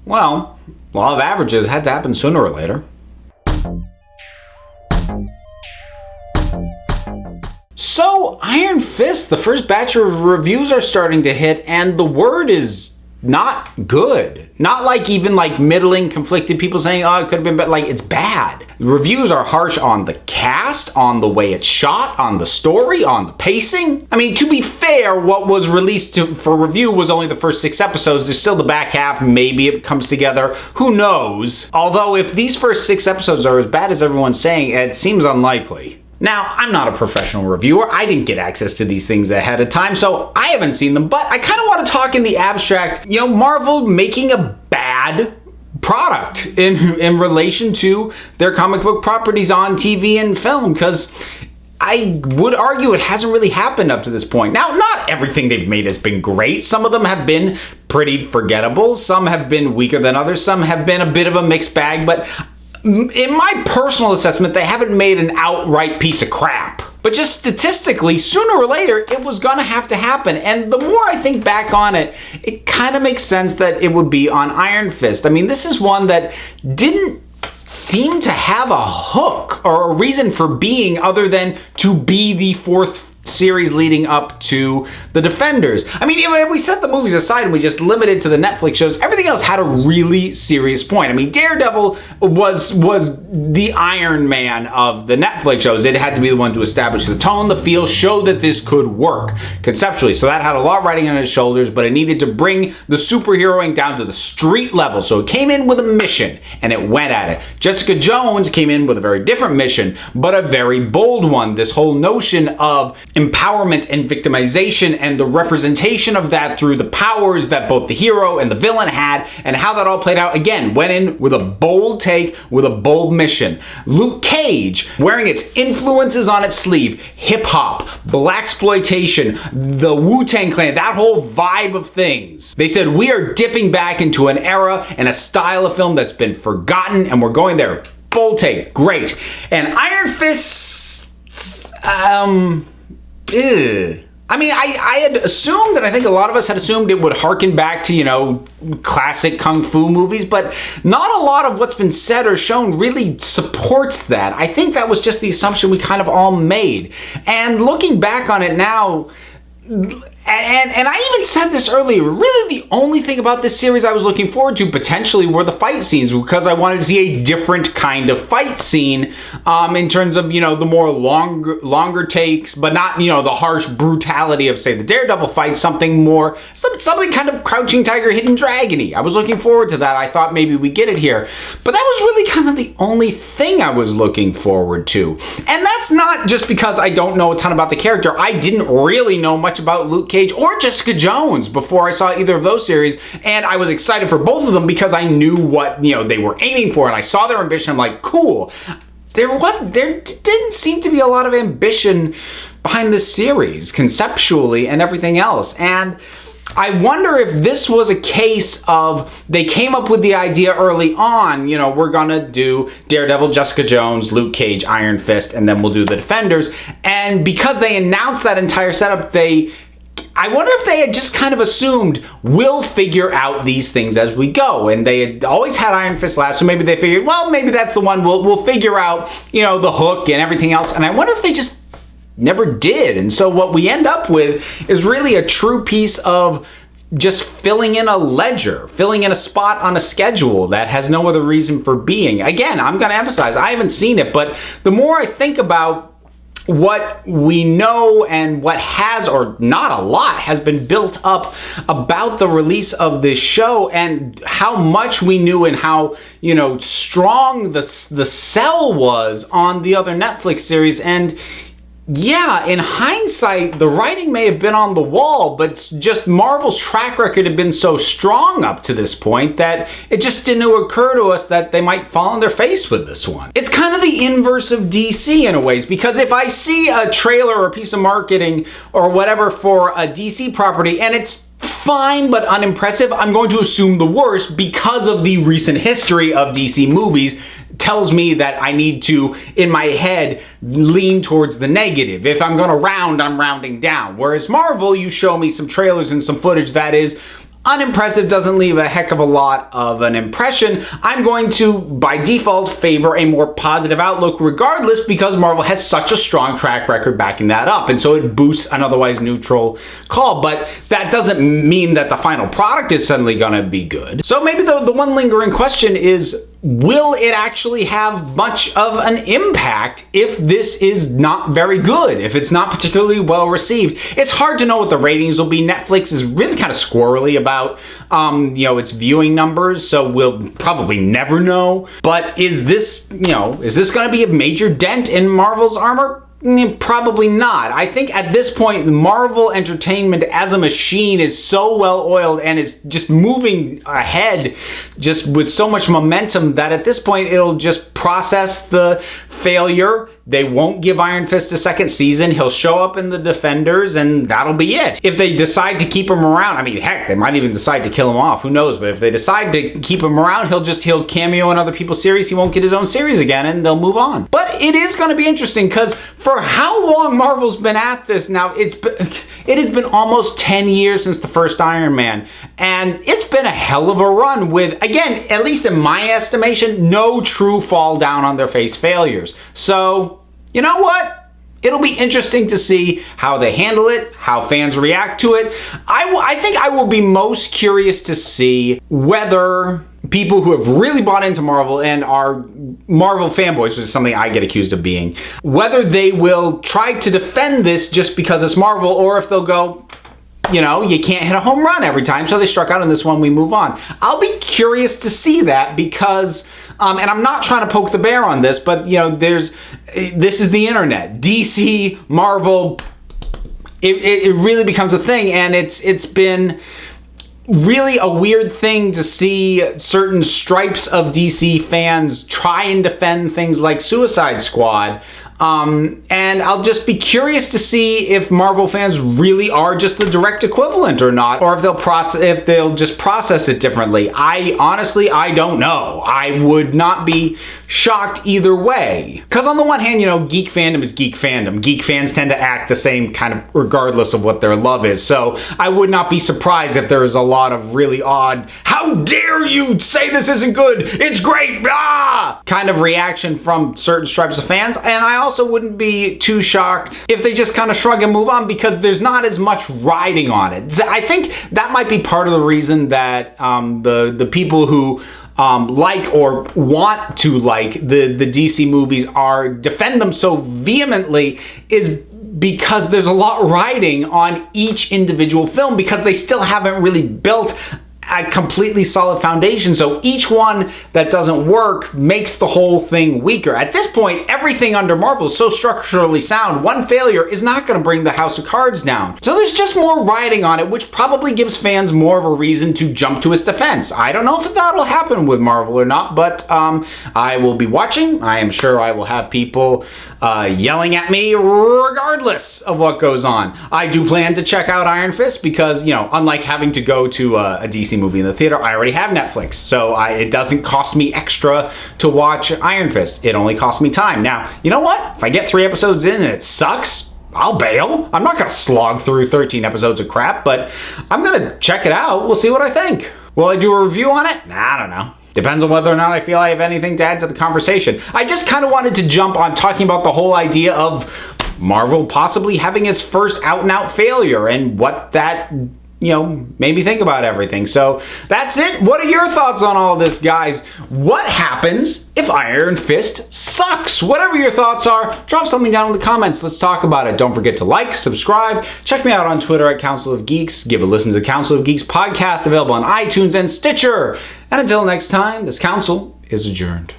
Well, law of averages had to happen sooner or later. So, Iron Fist, the first batch of reviews are starting to hit, and the word is not good. Not like even like middling, conflicted people saying, oh, it could have been better. Like, it's bad. Reviews are harsh on the cast, on the way it's shot, on the story, on the pacing. I mean, to be fair, what was released for review was only the first 6 episodes. There's still the back half. Maybe it comes together. Who knows? Although, if these first 6 episodes are as bad as everyone's saying, it seems unlikely. Now, I'm not a professional reviewer. I didn't get access to these things ahead of time, so I haven't seen them, but I kind of want to talk in the abstract, Marvel making a bad product in relation to their comic book properties on TV and film, because I would argue it hasn't really happened up to this point. Now, not everything they've made has been great. Some of them have been pretty forgettable. Some have been weaker than others. Some have been a bit of a mixed bag, but in my personal assessment, they haven't made an outright piece of crap. But just statistically, sooner or later, it was gonna have to happen. And the more I think back on it, it kind of makes sense that it would be on Iron Fist. I mean, this is one that didn't seem to have a hook or a reason for being other than to be the 4th series leading up to the Defenders. I mean, if we set the movies aside and we just limited to the Netflix shows, everything else had a really serious point. I mean, Daredevil was the Iron Man of the Netflix shows. It had to be the one to establish the tone, the feel, show that this could work conceptually. So that had a lot riding on his shoulders, but it needed to bring the superheroing down to the street level. So it came in with a mission and it went at it. Jessica Jones came in with a very different mission, but a very bold one. This whole notion of empowerment and victimization and the representation of that through the powers that both the hero and the villain had, and how that all played out. Again, went in with a bold take, with a bold mission. Luke Cage, wearing its influences on its sleeve, hip-hop, blaxploitation, the Wu-Tang Clan, that whole vibe of things. They said, we are dipping back into an era and a style of film that's been forgotten, and we're going there. Bold take, great. And Iron Fist, I mean, I had assumed, and I think a lot of us had assumed, it would harken back to, classic kung fu movies, but not a lot of what's been said or shown really supports that. I think that was just the assumption we kind of all made. And looking back on it now, and I even said this earlier, really the only thing about this series I was looking forward to potentially were the fight scenes, because I wanted to see a different kind of fight scene in terms of, the more longer takes, but not, the harsh brutality of, say, the Daredevil fight, something kind of Crouching Tiger, Hidden Dragon-y. I was looking forward to that. I thought maybe we get it here. But that was really kind of the only thing I was looking forward to. And that's not just because I don't know a ton about the character. I didn't really know much about Luke Cage or Jessica Jones before I saw either of those series, and I was excited for both of them because I knew what they were aiming for, and I saw their ambition. I'm like, cool. There didn't seem to be a lot of ambition behind this series conceptually and everything else, and I wonder if this was a case of they came up with the idea early on, we're gonna do Daredevil, Jessica Jones, Luke Cage, Iron Fist, and then we'll do the Defenders, and because they announced that entire setup, I wonder if they had just kind of assumed we'll figure out these things as we go, and they had always had Iron Fist last, so maybe they figured, well, maybe that's the one we'll figure out, the hook and everything else, and I wonder if they just never did, and so what we end up with is really a true piece of just filling in a ledger, filling in a spot on a schedule that has no other reason for being. Again, I'm going to emphasize, I haven't seen it, but the more I think about what we know and what has, or not a lot, has been built up about the release of this show and how much we knew and how, strong the sell was on the other Netflix series. And yeah, in hindsight, the writing may have been on the wall, but just Marvel's track record had been so strong up to this point that it just didn't occur to us that they might fall on their face with this one. It's kind of the inverse of DC in a ways, because if I see a trailer or a piece of marketing or whatever for a DC property and it's fine but unimpressive, I'm going to assume the worst because of the recent history of DC movies tells me that I need to, in my head, lean towards the negative. If I'm going to round, I'm rounding down. Whereas Marvel, you show me some trailers and some footage that is unimpressive doesn't leave a heck of a lot of an impression, I'm going to, by default, favor a more positive outlook regardless, because Marvel has such a strong track record backing that up, and so it boosts an otherwise neutral call. But that doesn't mean that the final product is suddenly gonna be good. So maybe the one lingering question is, will it actually have much of an impact if this is not very good, if it's not particularly well received? It's hard to know what the ratings will be. Netflix is really kind of squirrely about its viewing numbers, so we'll probably never know. But is this going to be a major dent in Marvel's armor? Probably not. I think at this point, Marvel Entertainment as a machine is so well oiled and is just moving ahead just with so much momentum that at this point it'll just process the failure. They won't give Iron Fist a second season. He'll show up in The Defenders and that'll be it. If they decide to keep him around, I mean, heck, they might even decide to kill him off. Who knows? But if they decide to keep him around, he'll cameo in other people's series. He won't get his own series again and they'll move on. But it is going to be interesting because for how long Marvel's been at this now, it has been almost 10 years since the first Iron Man. And it's been a hell of a run with, again, at least in my estimation, no true fall down on their face failures. So, you know what? It'll be interesting to see how they handle it, how fans react to it. I think I will be most curious to see whether people who have really bought into Marvel and are Marvel fanboys, which is something I get accused of being, whether they will try to defend this just because it's Marvel, or if they'll go, you can't hit a home run every time, so they struck out on this one, we move on. I'll be curious to see that because, and I'm not trying to poke the bear on this, but this is the internet. DC, Marvel, it really becomes a thing, and it's been really a weird thing to see certain stripes of DC fans try and defend things like Suicide Squad. And I'll just be curious to see if Marvel fans really are just the direct equivalent or not, or if they'll just process it differently. I don't know. I would not be shocked either way. Because on the one hand, geek fandom is geek fandom. Geek fans tend to act the same kind of regardless of what their love is. So I would not be surprised if there's a lot of really odd, how dare you say this isn't good, it's great, ah! kind of reaction from certain stripes of fans. And I also wouldn't be too shocked if they just kind of shrug and move on, because there's not as much riding on it. I think that might be part of the reason that the people who like or want to like the DC movies defend them so vehemently is because there's a lot riding on each individual film, because they still haven't really built a completely solid foundation. So each one that doesn't work makes the whole thing weaker. At this point, everything under Marvel is so structurally sound, one failure is not going to bring the House of Cards down. So there's just more riding on it, which probably gives fans more of a reason to jump to its defense. I don't know if that'll happen with Marvel or not, but I will be watching. I am sure I will have people yelling at me regardless of what goes on. I do plan to check out Iron Fist because, unlike having to go to a DC movie in the theater, I already have Netflix, so it doesn't cost me extra to watch Iron Fist. It only costs me time. Now, you know what? If I get 3 episodes in and it sucks, I'll bail. I'm not going to slog through 13 episodes of crap, but I'm going to check it out. We'll see what I think. Will I do a review on it? I don't know. Depends on whether or not I feel I have anything to add to the conversation. I just kind of wanted to jump on talking about the whole idea of Marvel possibly having its first out-and-out failure and what that made me think about everything. So that's it. What are your thoughts on all this, guys? What happens if Iron Fist sucks? Whatever your thoughts are, drop something down in the comments. Let's talk about it. Don't forget to like, subscribe. Check me out on Twitter at Council of Geeks. Give a listen to the Council of Geeks podcast, available on iTunes and Stitcher. And until next time, this council is adjourned.